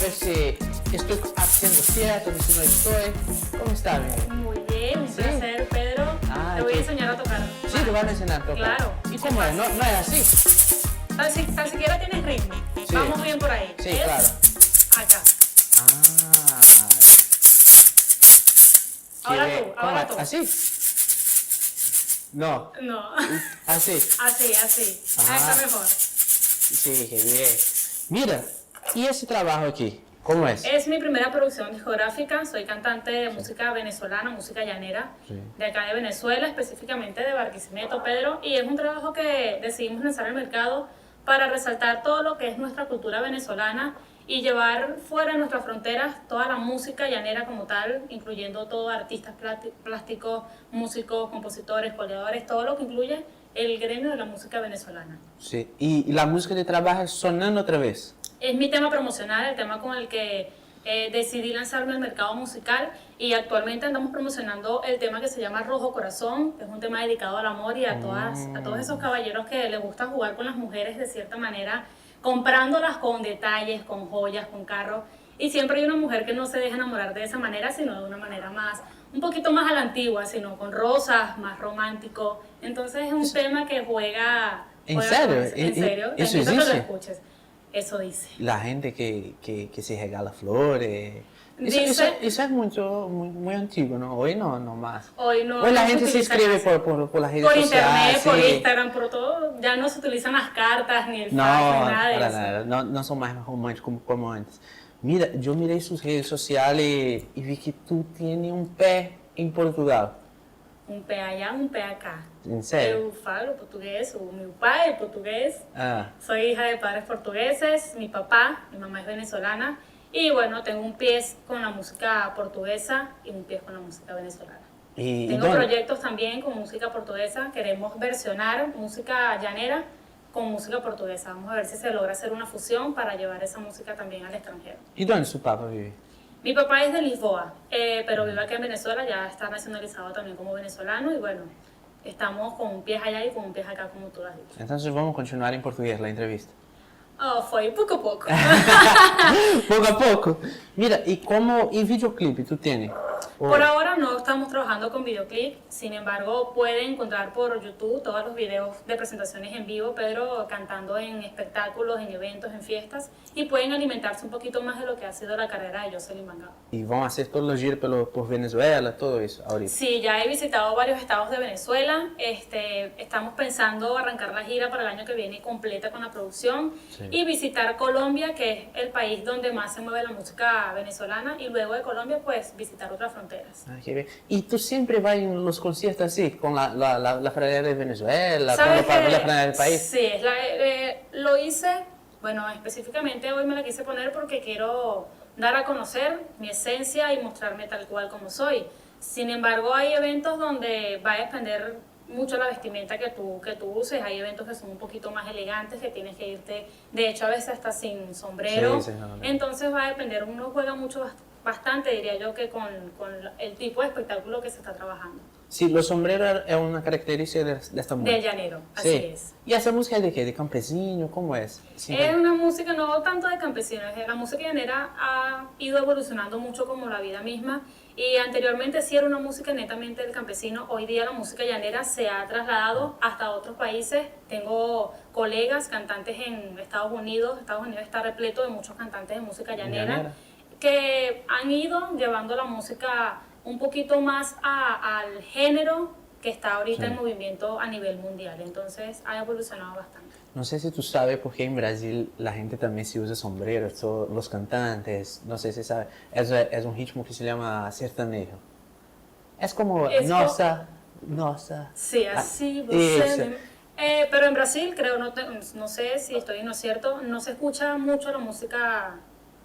ver si estoy haciendo cierto, si no estoy. ¿Cómo está, mi? Muy bien, un Sí. placer, Pedro. Ah, Te voy a qué- enseñar a tocar. Sí, te van a enseñar a tocar. Claro. ¿Y cómo es? No, no es así. Tan siquiera tienes ritmo. Sí. Vamos bien por ahí. Sí, Es claro. Acá. Ah. Ahora ¿Qué- tú, cómo ahora es? tú. ¿Así? No, No. así. Así. Ah. Ah, está mejor. Sí, qué bien. Mira, ¿y ese trabajo aquí? ¿Cómo es? Es mi primera producción discográfica. Soy cantante de música venezolana, música llanera, Sí. de acá de Venezuela, específicamente de Barquisimeto, Pedro. Y es un trabajo que decidimos lanzar al mercado para resaltar todo lo que es nuestra cultura venezolana y llevar fuera de nuestras fronteras toda la música llanera como tal, incluyendo todo artistas plásticos, músicos, compositores, coleadores, todo lo que incluye el gremio de la música venezolana. Sí. ¿Y la música de trabajo es sonando otra vez? Es mi tema promocional, el tema con el que decidí lanzarme al mercado musical y actualmente andamos promocionando el tema que se llama Rojo Corazón, que es un tema dedicado al amor y a todos esos caballeros que les gusta jugar con las mujeres de cierta manera, comprándolas con detalles, con joyas, con carros. Y siempre hay una mujer que no se deja enamorar de esa manera, sino de una manera más, un poquito más a la antigua, sino con rosas, más romántico. Entonces es un tema que juega... ¿En juega serio? con eso. ¿En serio? Te ¿Eso invito a que lo existe? escuches. Eso dice. La gente que se regala flores. Dice- Eso es muy antiguo, ¿no? Hoy no más. Hoy no. Hoy la no gente se utiliza escribe casi. por las redes Por sociales. internet, por sí. Instagram, por todo. Ya no se utilizan las cartas ni el No, fax, ni nada de para eso. nada. No son más románticos como antes. Mira, yo miré sus redes sociales y vi que tú tienes un pé en Portugal. Um pé allá, um pé acá. ¿En serio? Eu falo portugués, o meu pai é portugués. Ah, Soy hija de padres portugueses, mi mamá es venezolana. Y bueno, tengo un pie con la música portuguesa y un pie con la música venezolana. ¿y Tengo dónde? proyectos también con música portuguesa. Queremos versionar música llanera con música portuguesa. Vamos a ver si se logra hacer una fusión para llevar esa música también al extranjero. ¿Y dónde su papá vive? Mi papá es de Lisboa, pero vive aquí en Venezuela, ya está nacionalizado también como venezolano y bueno, estamos con un pie allá y con un pie acá, como tú has dicho. Entonces vamos a continuar en portugués la entrevista. Oh, foi pouco a pouco. Poco a poco. Mira, ¿y videoclip tú tienes? Por ahora no estamos trabajando con videoclip, sin embargo pueden encontrar por YouTube todos los videos de presentaciones en vivo, Pedro cantando en espectáculos, en eventos, en fiestas y pueden alimentarse un poquito más de lo que ha sido la carrera de Jocelyn Mangado. Y vamos a hacer todos los giros por Venezuela, todo eso ahorita. Sí, ya he visitado varios estados de Venezuela, estamos pensando arrancar la gira para el año que viene completa con la producción Sí. y visitar Colombia, que es el país donde más se mueve la música venezolana y luego de Colombia pues visitar otras fronteras. Ah, qué bien. ¿Y tú siempre vas en los conciertos así, con la franela de Venezuela, con ¿Sabes la qué? franela del país? Sí, lo hice, bueno, específicamente hoy me la quise poner porque quiero dar a conocer mi esencia y mostrarme tal cual como soy. Sin embargo, hay eventos donde va a depender mucho la vestimenta que tú uses. Hay eventos que son un poquito más elegantes, que tienes que irte, de hecho, a veces hasta sin sombrero. Sí, no. Entonces va a depender, uno juega mucho, bastante, diría yo, que con el tipo de espectáculo que se está trabajando. Sí, los sombreros es una característica de esta música. Del llanero, así Sí. es. ¿Y esa música es de qué? ¿De campesino? ¿Cómo es? Siempre- Es una música no tanto de campesinos, la música llanera ha ido evolucionando mucho como la vida misma y anteriormente sí era una música netamente del campesino, hoy día la música llanera se ha trasladado hasta otros países. Tengo colegas cantantes en Estados Unidos está repleto de muchos cantantes de música llanera. Que han ido llevando la música un poquito más al género que está ahorita Sí. en movimiento a nivel mundial, entonces ha evolucionado bastante. No sé si tú sabes por qué en Brasil la gente también se usa sombreros, los cantantes, no sé si sabes, es un ritmo que se llama sertanejo. Es como Es nossa. Sí, así Ah, você eso. pero en Brasil, creo, no sé si estoy en lo cierto, no se escucha mucho la música.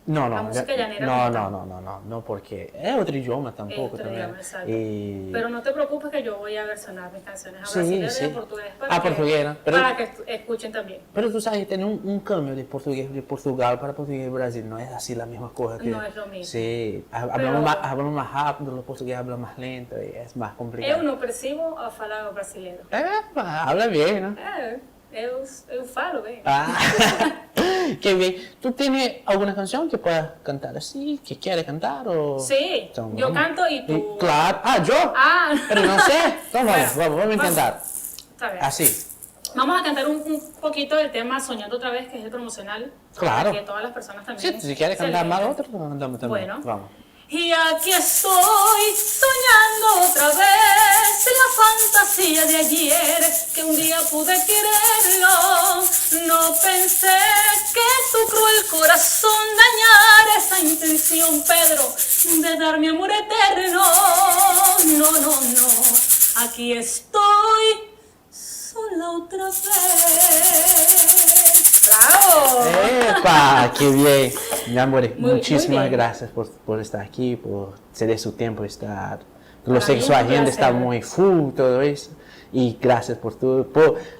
No, La música llanera no, como no, tal. no, porque es otro idioma tampoco Otro también. idioma, exacto. Y- Pero no te preocupes que yo voy a versionar mis canciones a Sí, brasileño sí. y a portugués Ah, portuguesa, pero- para que escuchen también. Pero tú sabes que tiene un cambio de portugués de Portugal para portugués de Brasil, no es así la misma cosa. Que, No es lo mismo. Sí, Pero- hablamos más rápido, los portugueses hablan más lento y es más complicado. Eu não percebo a falar brasileiro. Habla bien, ¿no? Eu falo bem. Ah. Qué bien. ¿Tú tienes alguna canción que puedas cantar así, que quieres cantar? O... Sí, yo canto y tú... Claro. Ah, ¿yo? Ah. Pero no sé. Entonces, Bueno, vamos a intentar. Está bien. Así. Vamos a cantar un poquito del tema Soñando otra vez, que es el promocional. Claro. Para que todas las personas también... Sí, si quieres cantar se más alegren. otro, lo cantamos también. Bueno. Vamos. Y aquí estoy soñando otra vez la fantasía de ayer, que un día pude quererlo. No pensé que tu cruel corazón dañara esa intención, Pedro, de dar mi amor eterno. No, no, no, aquí estoy sola otra vez. ¡Bravo! ¡Epa! ¡Qué bien! Mi amor, Muy muchísimas bien. gracias por estar aquí, por ceder su tiempo, estar... Lo Para sé mí que es su un agenda está placer. muy full, todo eso. Y gracias por todo.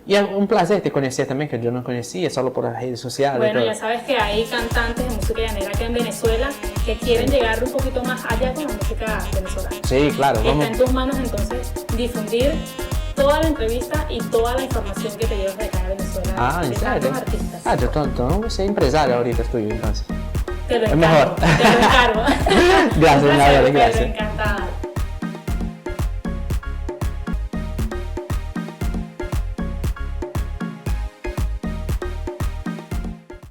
Y es un placer te conocer también, que yo no conocía, solo por las redes sociales. Bueno, todo. ya sabes que hay cantantes de música llanera acá en Venezuela que quieren llegar un poquito más allá con la música venezolana. Sí, claro. Y Vamos. está en tus manos entonces difundir toda la entrevista y toda la información que te llevas de acá de Venezuela. Ah, ¿en de serio? tantos artistas. Ah, yo no voy a ser empresario ahorita, estoy entonces. Te lo es encargo. mejor. Te lo encargo. Gracias, Un placer, Nadia, te lo gracias. encargo.